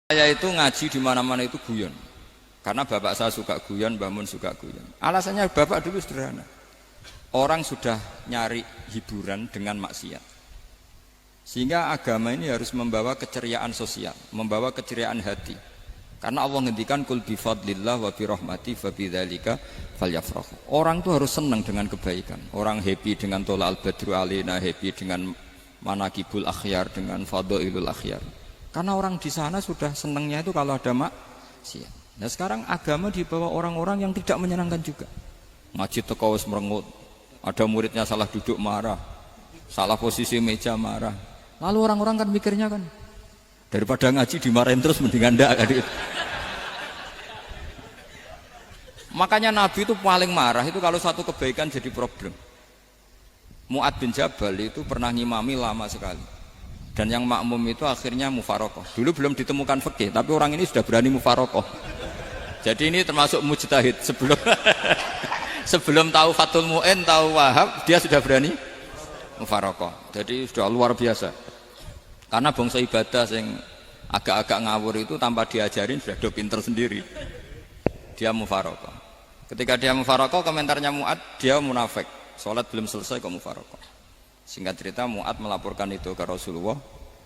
Saya itu ngaji di mana-mana itu guyon. Karena bapak saya suka guyon, Mbah Mun suka guyon. Alasannya bapak dulu sederhana. Orang sudah nyari hiburan dengan maksiat. Sehingga agama ini harus membawa keceriaan sosial, membawa keceriaan hati. Karena Allah ngendikan kul bi fadlillah wa bi rahmati fa bidzalika falyafrahu. Orang itu harus senang dengan kebaikan. Orang happy dengan tola al-badru alaina, happy dengan manaqibul akhyar, dengan fadhailul akhyar. Karena orang di sana sudah senangnya itu kalau ada maksiat. Nah sekarang agama dibawa orang-orang yang tidak menyenangkan juga. Ngaji teko wis merengut. Ada muridnya salah duduk marah. Salah posisi meja marah. Lalu orang-orang kan mikirnya kan daripada ngaji dimarahin terus mendingan ndak kan. Makanya Nabi itu paling marah itu kalau satu kebaikan jadi problem. Mu'ad bin Jabal itu pernah ngimami lama sekali. Dan yang makmum itu akhirnya mufarokoh. Dulu belum ditemukan fikih, tapi orang ini sudah berani mufarokoh. Jadi ini termasuk mujtahid. Sebelum tahu Fathul Mu'in, tahu Wahab, dia sudah berani mufarokoh. Jadi sudah luar biasa. Karena bangsa ibadah yang agak-agak ngawur itu tanpa diajarin sudah do pinter sendiri. Dia mufarokoh. Ketika dia mufarokoh, komentarnya Mu'ad, dia munafik. Sholat belum selesai kok mufarokoh. Singkat cerita Mu'ad melaporkan itu ke Rasulullah.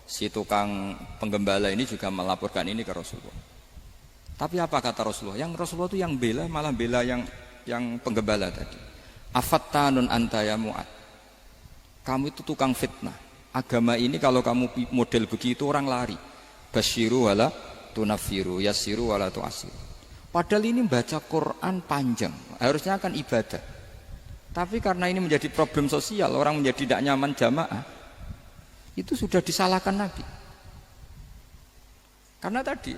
Si tukang penggembala ini juga melaporkan ini ke Rasulullah. Tapi apa kata Rasulullah? Yang Rasulullah itu yang bela, malah bela yang penggembala tadi. Afattanun anta ya Mu'ad. Kamu itu tukang fitnah. Agama ini kalau kamu model begitu orang lari. Basyiru wala tunafiru, yassiru wala tu'asiru. Padahal ini baca Quran panjang. Harusnya akan ibadah. Tapi karena ini menjadi problem sosial, orang menjadi tidak nyaman jamaah, itu sudah disalahkan Nabi. Karena tadi,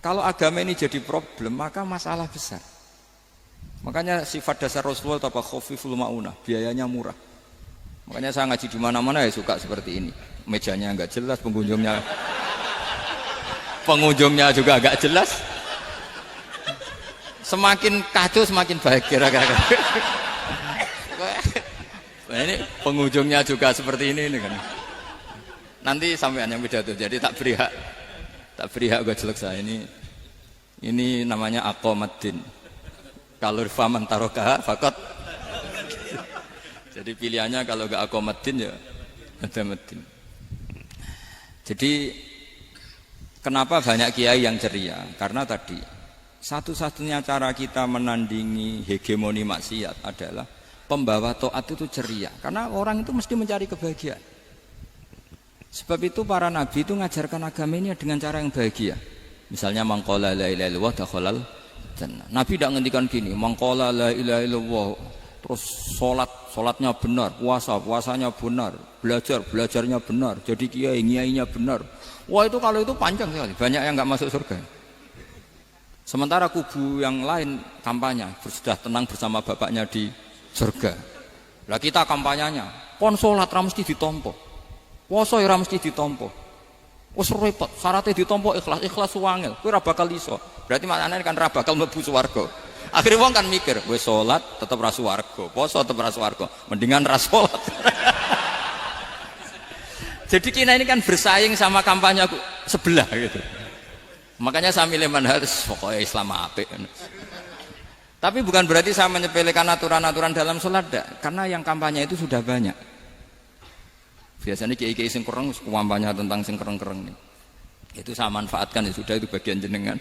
kalau agama ini jadi problem, maka masalah besar. Makanya sifat dasar Rasulullah apa khafiful maunah, biayanya murah. Makanya saya ngaji di mana-mana ya suka seperti ini. Mejanya enggak jelas, pengunjungnya juga enggak jelas. Semakin kacau semakin baik kira-kira. Nah ini pengunjungnya juga seperti ini kan. Nanti sampean yang pidato, jadi tak beri hak gue jelek saya ini namanya aqomaddin. Kalau faman taroka fakot. Jadi pilihannya kalau gak aqomaddin ya ada maddin. Jadi kenapa banyak kiai yang ceria? Karena tadi satu-satunya cara kita menandingi hegemoni maksiat adalah pembawa taat itu ceria, karena orang itu mesti mencari kebahagiaan. Sebab itu para nabi itu mengajarkan agama ini dengan cara yang bahagia. Misalnya mangqala la ilaha illallah dakhalal jannah. Nabi tidak ngendikan gini, mangqala la ilaha illallah terus salatnya benar, puasanya benar, belajarnya benar, jadi kiainya benar. Wah itu kalau itu panjang sekali, banyak yang enggak masuk surga. Sementara kubu yang lain kampanye, sudah tenang bersama bapaknya di surga. Lah kita kampanyenya, kon salat ra mesti ditampa. Puasa ya ra mesti ditampa. Wis repot, syaratnya ditampa ikhlas wangel. Kowe ora bakal iso. Berarti maknane kan ra bakal mlebu swarga. Akhire wong kan mikir, wis salat tetep ra swarga, puasa tetep ra swarga, mendingan ra salat. Jadi kita ini kan bersaing sama kampanye sebelah gitu. Makanya saya milih manhaj pokoknya Islam apik. Tapi bukan berarti saya menyepelekan aturan-aturan dalam sholat, karena yang kampanye itu sudah banyak. Biasanya kiai-kiai sing kereng kampanye tentang sing kereng-kereng nih. Itu saya manfaatkan, ya sudah, itu bagian jenengan.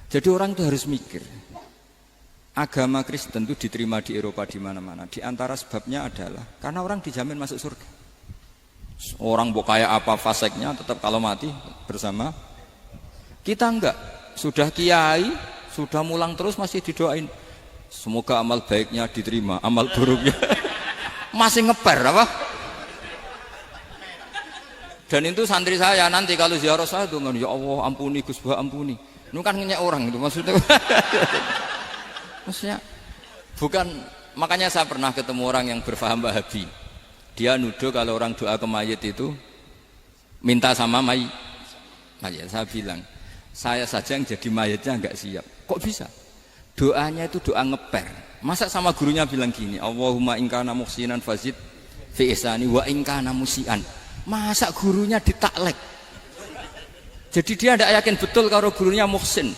Jadi orang itu harus mikir. Agama Kristen itu diterima di Eropa di mana-mana. Di antara sebabnya adalah karena orang dijamin masuk surga. Orang mau kayak apa faseknya tetap kalau mati bersama. Kita enggak, sudah kiai, sudah mulang terus masih didoain semoga amal baiknya diterima, amal buruknya masih ngeper apa? Dan itu santri saya nanti kalau ziarah saya tuh ya Allah ampuni Gus Bah ampuni. Itu kan ngenyek orang itu maksudnya. Maksudnya bukan, makanya saya pernah ketemu orang yang berfaham Wahabi. Dia nuduh kalau orang doa ke mayit itu minta sama mayit. Saya bilang, saya saja yang jadi mayitnya enggak siap. Kok bisa? Doanya itu doa ngeper. Masa sama gurunya bilang gini, Allahumma in kana muhsinan fazid fi ihsani wa in kana musian. Masa gurunya ditaklek. Jadi dia tidak yakin betul kalau gurunya muhsin.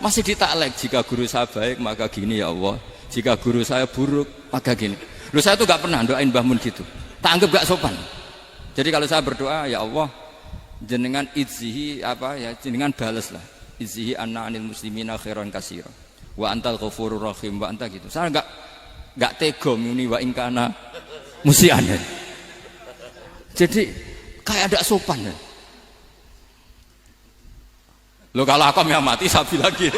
Masih ditaklek, jika guru saya baik maka gini ya Allah, jika guru saya buruk maka gini. Loh saya tuh gak pernah doain Mbah Mun gitu, tak anggap gak sopan. Jadi kalau saya berdoa, ya Allah jenengan izzihi apa ya, jenengan balas lah, izzihi anna anil muslimina khairan katsira wa antal ghafurur rahim wa anta gitu. Saya gak tega muni wa ingkana musian. Jadi kayak ada sopan ya. Lo kalau aku yang mati sapi lagi.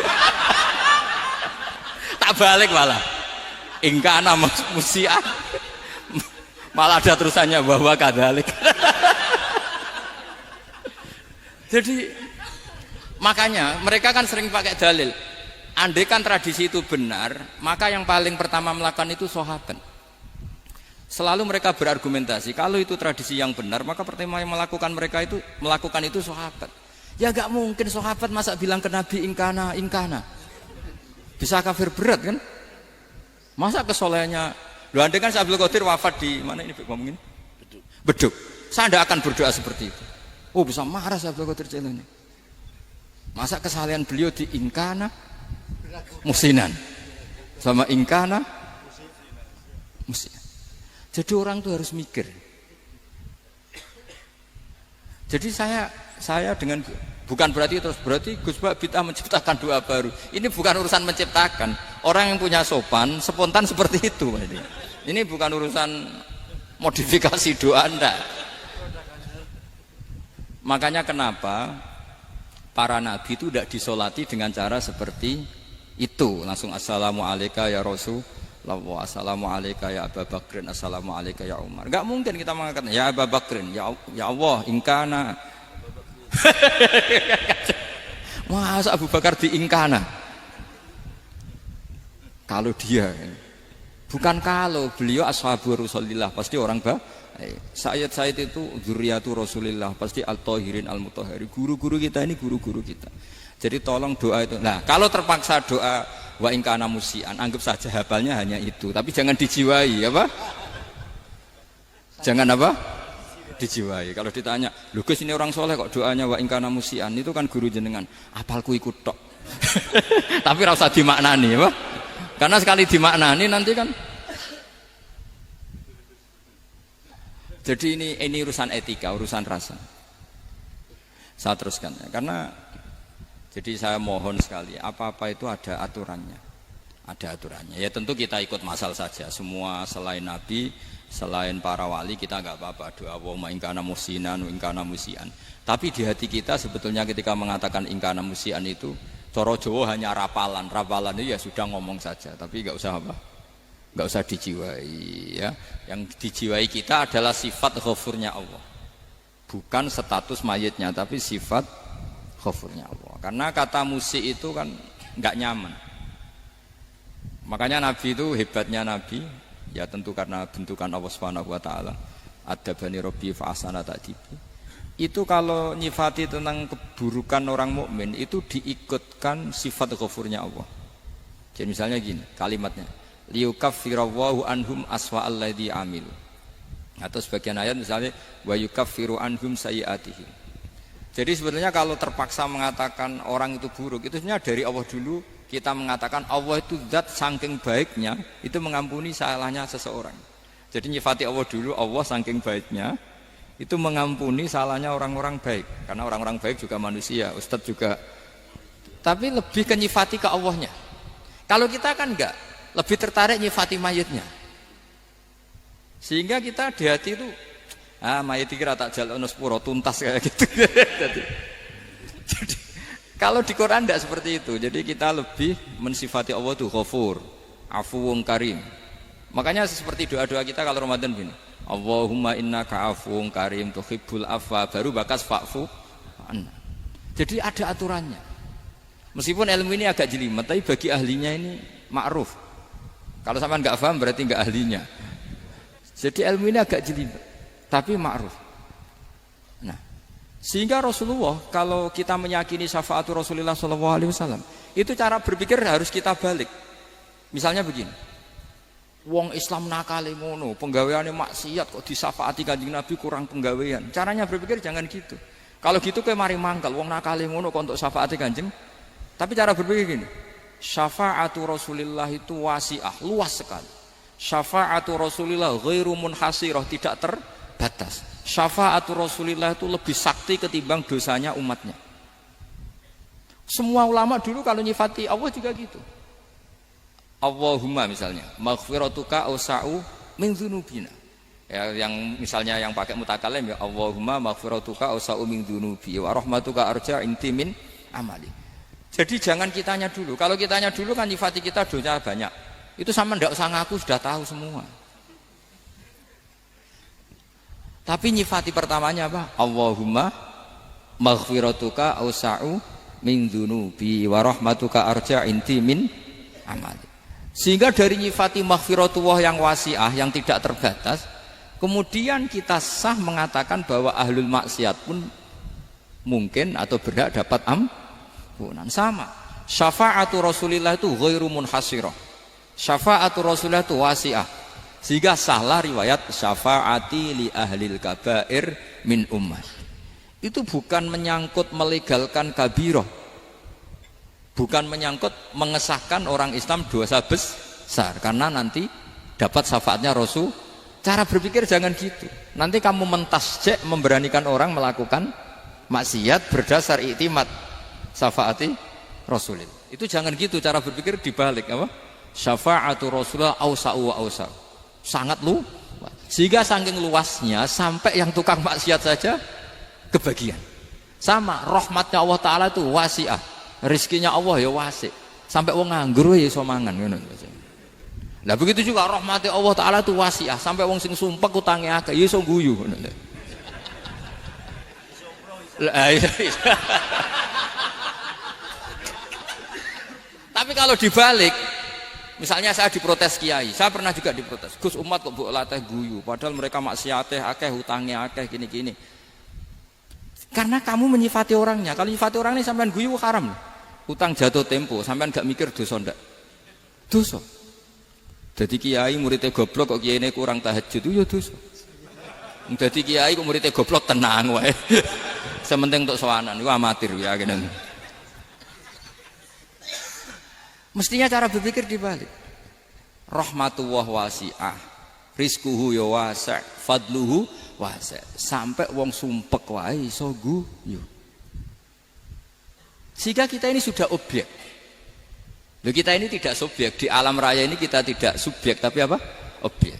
Tak balik malah. Ingkana musian. Malah ada terusannya bahwa kadalik. Jadi makanya mereka kan sering pakai dalil. Andai kan tradisi itu benar, maka yang paling pertama melakukan itu sahabat. Selalu mereka berargumentasi, kalau itu tradisi yang benar, maka pertama yang melakukan itu sahabat. Ya gak mungkin sahabat masa bilang ke Nabi ingkana. Bisa kafir berat kan? Masa kesolehannya? Loh andai kan Abdul Qadir wafat di mana ini ngomongin? Beduk. Saya tidak akan berdoa seperti itu. Oh bisa marah Abdul Qadir Jailani. Masa kesalahan beliau di ingkana musinan sama ingkana musinan. Jadi orang tuh harus mikir. Jadi saya dengan bukan berarti Gus Bak bid'ah menciptakan doa baru. Ini bukan urusan menciptakan. Orang yang punya sopan spontan seperti itu. Ini bukan urusan modifikasi doa Anda. Makanya kenapa para nabi itu tidak disolati dengan cara seperti itu. Langsung assalamualaikum ya Rasul. Assalamualaikum ya Abu Bakrin, assalamualaikum ya Umar. Enggak mungkin kita mengatakan ya Abu Bakrin, ya Allah, ingkana. Masa Abu Bakar diingkana? Kalau dia, bukan kalau beliau ashabu Rasulillah, pasti orang Sayyid itu dzurriyyatu Rasulillah, pasti al-tahirin al-mutahharin. Guru-guru kita ini guru-guru kita. Jadi tolong doa itu. Nah, kalau terpaksa doa wa ingkana musian, anggap saja hafalnya hanya itu, tapi jangan dijiwai, apa? Jangan apa? Dijiwai. Kalau ditanya, "Lho Gus ini orang soleh kok doanya wa ingkana musian?" Itu kan guru jenengan, apalku ikut tok. Tapi ora usah dimaknani, apa? Karena sekali dimaknani nanti kan. Jadi ini urusan etika, urusan rasa. Saya teruskan ya. Karena jadi saya mohon sekali, apa-apa itu ada aturannya. Ada aturannya. Ya tentu kita ikut masal saja. Semua selain Nabi, selain para wali kita enggak apa-apa doa Allahumma ingkana musinan, ingkana musian. Tapi di hati kita sebetulnya ketika mengatakan ingkana musian itu coro Jawa hanya rapalan. Rapalan itu ya sudah ngomong saja, tapi enggak usah apa? Enggak usah dijiwai ya. Yang dijiwai kita adalah sifat ghafurnya Allah. Bukan status mayitnya, tapi sifat ghafurnya Allah. Karena kata musik itu kan enggak nyaman. Makanya Nabi itu hebatnya Nabi, ya tentu karena bentukan Allah Subhanahu wa taala. Adabani Rabbi fa ahsana ta'dibi. Itu kalau nyifati tentang keburukan orang mukmin itu diikutkan sifat ghafurnya Allah. Jadi misalnya gini, kalimatnya liyukaffirallahu anhum aswa alladzi amil. Atau sebagian ayat misalnya wa yukaffiru anhum sayiatihim. Jadi sebetulnya kalau terpaksa mengatakan orang itu buruk, itu sebenarnya dari Allah dulu kita mengatakan Allah itu zat saking baiknya itu mengampuni salahnya seseorang. Jadi nyifati Allah dulu, Allah saking baiknya itu mengampuni salahnya orang-orang baik. Karena orang-orang baik juga manusia, Ustadz juga. Tapi lebih ke nyifati ke Allahnya. Kalau kita kan enggak, lebih tertarik nyifati mayitnya. Sehingga kita di hati itu mayit kira tak jalono sepuro tuntas kayak gitu. jadi kalau di Quran tidak seperti itu. Jadi kita lebih mensifati Allah itu Ghafur, Afuwun Karim. Makanya seperti doa-doa kita kalau Ramadan begini, Allahumma innaka afuwun karim tuhibbul afwa, baru bakas fa'fu anna. Jadi ada aturannya. Meskipun ilmu ini agak jelimet, tapi bagi ahlinya ini ma'ruf. Kalau sampean enggak paham berarti enggak ahlinya. Jadi ilmu ini agak jelimet, tapi ma'ruf. Nah, sehingga Rasulullah kalau kita meyakini syafaatu Rasulullah SAW, itu cara berpikir harus kita balik. Misalnya begini, wong Islam nakale ngono, penggaweane maksiat kok disafaati Kanjeng Nabi kurang penggawean. Caranya berpikir jangan gitu. Kalau gitu kowe mari mangkel wong nakale ngono kok untuk syafaate Kanjeng. Tapi cara berpikir gini, syafaatu Rasulillah itu wasi'ah, luas sekali. Syafaatu Rasulillah ghairu munhasirah, tidak terbatas. Syafaatu Rasulillah itu lebih sakti ketimbang dosanya umatnya. Semua ulama dulu kalau nyifati Allah juga gitu. Allahumma misalnya, maghfiratuka awsa'u min dzunubina. Ya, yang misalnya yang pakai mutakalim ya Allahumma maghfiratuka awsa'u min dzunubi wa rahmatuka arja inti min amali. Jadi jangan kitanya dulu. Kalau kitanya dulu kan nyifati kita dosa banyak. Itu sama ndak usah ngaku sudah tahu semua. Tapi nyifati pertamanya apa? Allahumma maghfiratuka awsa'u min dzunubi wa rahmatuka arja inti min amali. Sehingga dari nyifati maghfiratullah yang wasi'ah, yang tidak terbatas, kemudian kita sah mengatakan bahwa ahlul maksiat pun mungkin atau berhak dapat ampunan. Sama, syafaatu Rasulillah itu ghairu munhasirah, syafaatu Rasulillah itu wasi'ah. Sehingga sahlah riwayat syafaati li ahlil kabair min ummah. Itu bukan menyangkut melegalkan kabirah, bukan menyangkut mengesahkan orang Islam dosa besar, karena nanti dapat syafaatnya Rasul. Cara berpikir jangan gitu. Nanti kamu mentasjek memberanikan orang melakukan maksiat berdasar iktimat syafaati Rasulillah. Itu jangan gitu cara berpikir, dibalik apa? Syafaatu Rasulullah awsa'u wa awsa'u. Sangat luas. Sehingga saking luasnya sampai yang tukang maksiat saja kebagian. Sama rahmatnya Allah Ta'ala itu wasi'ah. Rizkinya Allah ya wasi'. Sampai wong nganggur ya iso mangan ngono. Nah begitu juga rahmati Allah Ta'ala itu wasi'ah. Sampai wong sing sumpek utange akeh ya iso guyu ngono. Tapi kalau dibalik, misalnya saya diprotes kiai, saya pernah juga diprotes. Gus, umat kok mbok latih guyu, padahal mereka maksiate akeh, hutange akeh, gini-gini. Karena kamu menyifati orangnya. Kalau menyifati orang ini sampean guyu haram. Utang jatuh tempo, sampean gak mikir dosa ndak? Dosa. Jadi kiai muridnya goblok kok kiai ini kurang tahajud, itu ya dosa. Jadi kiai kok muridnya goblok tenang wae. Sementing untuk sowanan, itu amatir ya gini. Mestinya cara berpikir dibalik. Rahmatullah wasi'ah, rizkuhu ya wasi', fadluhu wasi'. Sampai wong sumpek wae iso guyu. Sehingga kita ini sudah objek. Loh, kita ini tidak subjek. Di alam raya ini kita tidak subjek, tapi apa? Objek.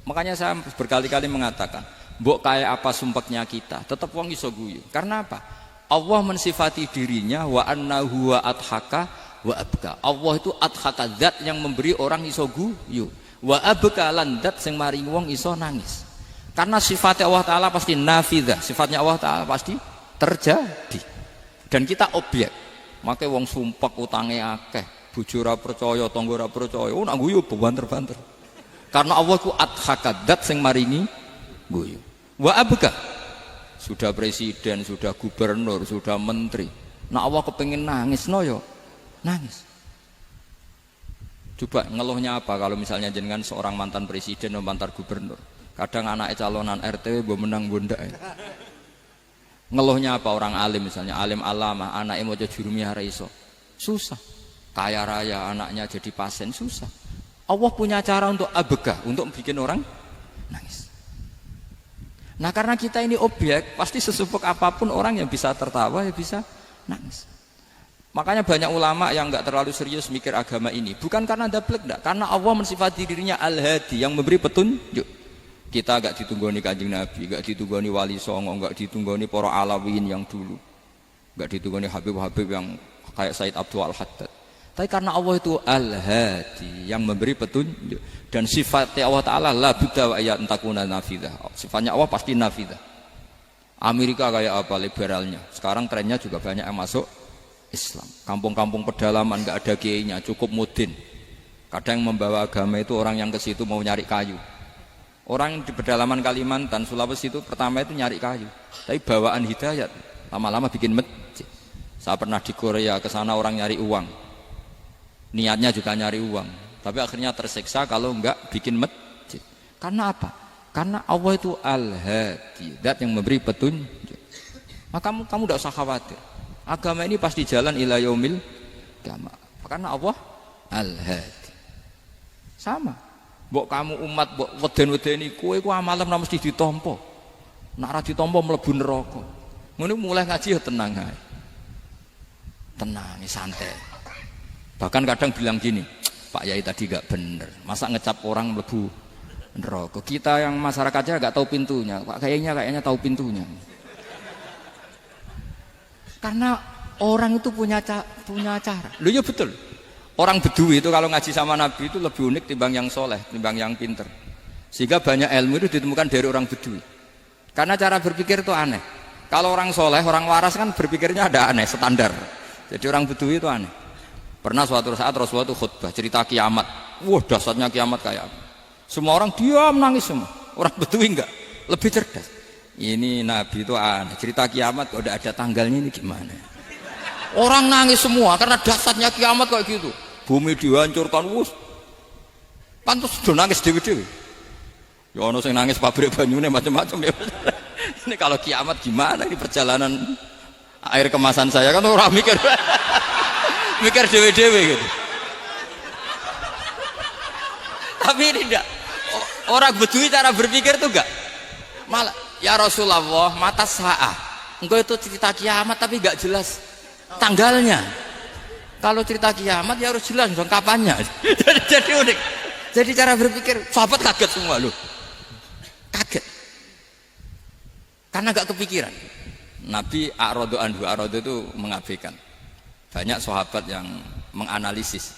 Makanya saya berkali-kali mengatakan, mbok kayak apa sumpeknya kita, tetap wong iso guyu. Karena apa? Allah mensifati dirinya wa annahu wa adhaka wa abka. Allah itu adhaka, zat yang memberi orang iso guyu. Wa abka lan zat sing maringi wong iso nangis. Karena sifatnya Allah Ta'ala pasti nafidah, sifatnya Allah Ta'ala pasti terjadi. Dan kita objek. Makanya wong sumpek utange akeh, bojo ora percaya, tangga ora percaya, nak guyu banter-banter. Karena Allah ku adhaka, zat sing maringi guyu. Wa abka, sudah presiden, sudah gubernur, sudah menteri, nak Allah kepengin nangis no yo nangis. Coba ngeluhnya apa kalau misalnya jenengan seorang mantan presiden atau mantan gubernur, kadang anaknya calonan RT mbok menang bondak. Ngeluhnya apa orang alim, misalnya alim alama, anaknya mau jadi jurumiyah ra iso, susah. Kaya raya anaknya jadi pasien, susah. Allah punya cara untuk abega, untuk bikin orang nangis. Nah karena kita ini objek, pasti sesupuk apapun orang yang bisa tertawa ya bisa nangis. Makanya banyak ulama yang enggak terlalu serius mikir agama ini, bukan karena dablek, enggak, karena Allah mensifati dirinya Al-Hadi, yang memberi petunjuk. Kita enggak ditunggoni Kanjeng Nabi, enggak ditunggoni Wali Songo, enggak ditunggoni para Alawin yang dulu, enggak ditunggoni Habib-Habib yang kayak Said Abdul Al-Haddad. Tapi karena Allah itu Al-Hadi, yang memberi petunjuk, dan sifatnya Allah Ta'ala la budda wa ayat entakuna nafidah. Sifatnya Allah pasti nafidah. Amerika kayak apa liberalnya, sekarang trennya juga banyak yang masuk Islam. Kampung-kampung pedalaman enggak ada kiainya, cukup mudin. Kadang yang membawa agama itu orang yang ke situ mau nyari kayu. Orang di pedalaman Kalimantan, Sulawesi itu pertama itu nyari kayu, tapi bawaan hidayat, lama-lama bikin masjid. Saya pernah di Korea, ke sana orang nyari uang, niatnya juga nyari uang, tapi akhirnya tersiksa kalau enggak bikin masjid. Karena apa? Karena Allah itu Al-Hadi, zat yang memberi petunjuk. Maka kamu tidak usah khawatir. Agama ini pasti jalan ila yaumil qiyamah. Karena Allah Al-Hadi. Sama. Mbok kamu umat mbok weden-wedeni kowe ku amalan ora mesti ditampa. Nek ora ditampa mlebu neraka. Ngono mulai ngaji ya tenang ae. Tenang, santai. Bahkan kadang bilang gini, Pak Yai tadi gak bener. Masa ngecap orang mlebu neraka? Kita yang masyarakatnya gak tahu pintunya. Pak kayaknya tahu pintunya. Karena orang itu punya cara. Loh ya betul. Orang Bedui itu kalau ngaji sama Nabi itu lebih unik timbang yang soleh, timbang yang pinter. Sehingga banyak ilmu itu ditemukan dari orang Bedui. Karena cara berpikir itu aneh. Kalau orang soleh, orang waras kan berpikirnya ada aneh, standar. Jadi orang Bedui itu aneh. Pernah suatu saat Rasulullah itu khutbah cerita kiamat. Wah dahsyatnya kiamat kayak apa? Semua orang diam nangis semua. Orang Bedui enggak, lebih cerdas. Ini Nabi itu aneh. Cerita kiamat kok udah ada tanggalnya ini gimana? Orang nangis semua karena dahsyatnya kiamat kayak gitu. Bumi dihancurkan, wus. Pantas sudah nangis dewi-dewi. Ya ono sing nangis pabrik banyune macam-macam ya. Ini kalau kiamat gimana ini perjalanan air kemasan saya kan orang mikir. Mikir dewi-dewi gitu. Tapi ini enggak. Orang Bedui cara berpikir tuh enggak. Malah ya Rasulullah mata sa'ah. Engkau itu cerita kiamat tapi enggak jelas tanggalnya. Kalau cerita kiamat ya harus jelas dong kapannya. Jadi unik. Jadi cara berpikir sahabat kaget semua loh. Kaget. Karena enggak kepikiran. Nabi a'radu itu mengabaikan. Banyak sahabat yang menganalisis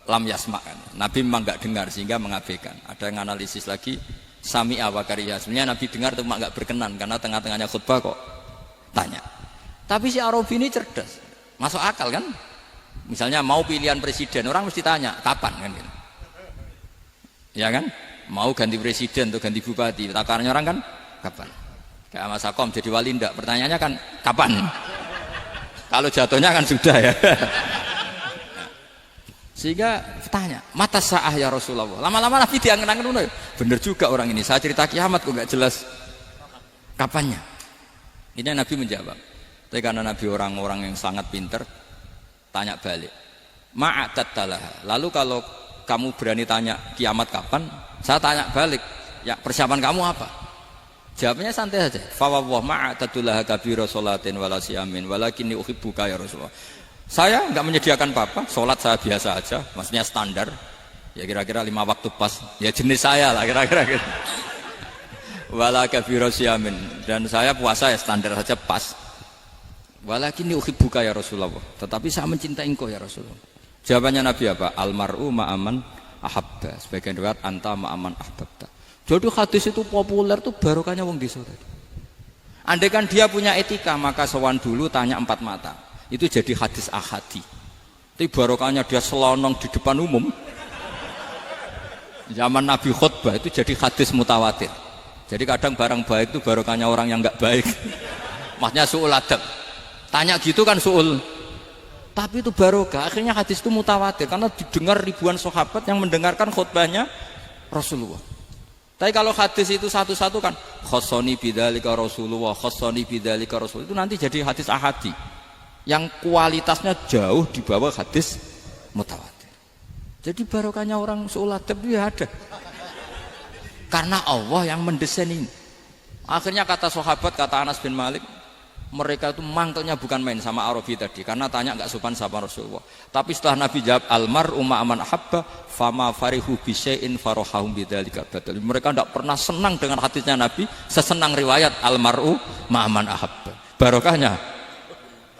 lam yasma kan. Nabi memang enggak dengar sehingga mengabaikan. Ada yang analisis lagi sami'a wa kariha. Sebenarnya Nabi dengar itu enggak berkenan karena tengah-tengahnya khutbah kok tanya. Tapi si Arabi ini cerdas. Masuk akal kan? Misalnya mau pilihan presiden, orang mesti tanya kapan kan gitu. Ya kan? Mau ganti presiden atau ganti bupati, takarannya orang kan kapan? Kayak Mas Akom jadi wali ndak? Pertanyaannya kan kapan? Kalau jatuhnya kan sudah ya. Sehingga tanya, mata sa'ah ya Rasulullah. Lama-lama Nabi diangen-angen, bener juga orang ini. Saya cerita kiamat kok nggak jelas kapannya. Ini Nabi menjawab. Tapi karena Nabi orang-orang yang sangat pinter, tanya balik. Ma'atattalah. Lalu kalau kamu berani tanya kiamat kapan, saya tanya balik. Ya persiapan kamu apa? Jawabnya santai saja. Fawwah ma'atattalah kabira sholatin wala siyamin walakinni uhibbuka ya Rasulullah. Saya enggak menyediakan apa-apa, sholat saya biasa aja, maksudnya standar. Ya kira-kira 5 waktu pas. Ya jenis saya lah kira-kira gitu. Wala kabira siyamin, dan saya puasa ya standar saja pas. Walakinni uhibbuka ya Rasulullah. Tetapi saya mencintai engkau ya Rasulullah. Jawabannya Nabi apa? Almar'u ma'aman ahabba. Sebagian riwayat anta ma'aman ahbabta. Jadi hadis itu populer tuh barokahnya wong desa tadi. Andai kan dia punya etika maka sowan dulu tanya 4 mata. Itu jadi hadis ahadi. Tapi barokahnya dia selonong di depan umum. Zaman Nabi khutbah itu jadi hadis mutawatir. Jadi kadang barang baik itu barokahnya orang yang enggak baik. Maksudnya su'ul adab. Tanya gitu kan su'ul. Tapi itu barokah. Akhirnya hadis itu mutawatir karena didengar ribuan sahabat yang mendengarkan khutbahnya Rasulullah. Tapi kalau hadis itu satu-satu kan khossoni bidzalika Rasulullah, khossoni bidzalika Rasulullah, itu nanti jadi hadis ahadi yang kualitasnya jauh di bawah hadis mutawatir. Jadi barokahnya orang su'ul adab itu ya ada. Karena Allah yang mendesain ini. Akhirnya kata sahabat, kata Anas bin Malik, mereka itu mangkelnya bukan main sama Arabi tadi karena tanya enggak sopan sama Rasulullah. Tapi setelah Nabi jawab almar'u ma'aman ahabba fama farihu bi syai'in farahum bidzalika badal. Mereka enggak pernah senang dengan hadisnya Nabi sesenang riwayat almar'u ma'aman ahabba. Barokahnya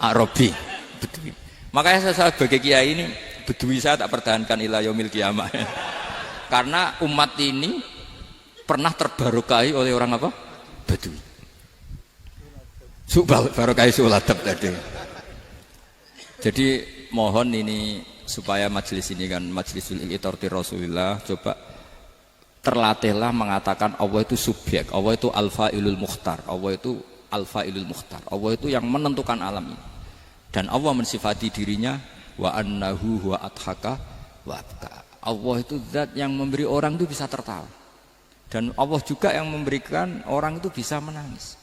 Arabi. Bedui. Makanya saya sebagai kiai ini Bedui saya tak pertahankan ila yaumil qiyamah. Karena umat ini pernah terbarokahi oleh orang apa? Bedui. Barokah suladab tadi. Jadi mohon ini supaya majelis ini kan majlisul itorti Rasulullah, coba terlatihlah mengatakan Allah itu subjek, Allah itu al-fa'ilul mukhtar, Allah itu al-fa'ilul mukhtar, Allah itu yang menentukan alam ini. Dan Allah mensifati dirinya wa annahu huwa adhaka wa abka. Allah itu zat yang memberi orang itu bisa tertawa. Dan Allah juga yang memberikan orang itu bisa menangis.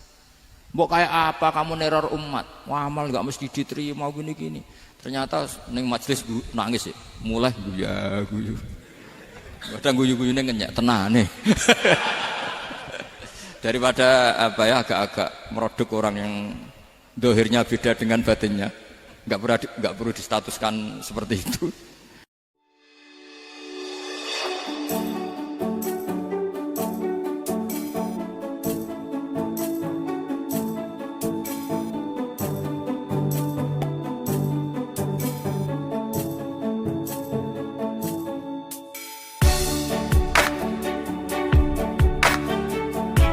Mbok kayak apa kamu neror umat? Wah, amal enggak mesti diterima gini-gini. Ternyata ning majelis nangis ya. Mulai guyu. Kadang guyu-guyune ngenyek tenane. Daripada apa ya agak-agak merodok orang yang dohirnya beda dengan batinnya. Enggak perlu distatuskan seperti itu.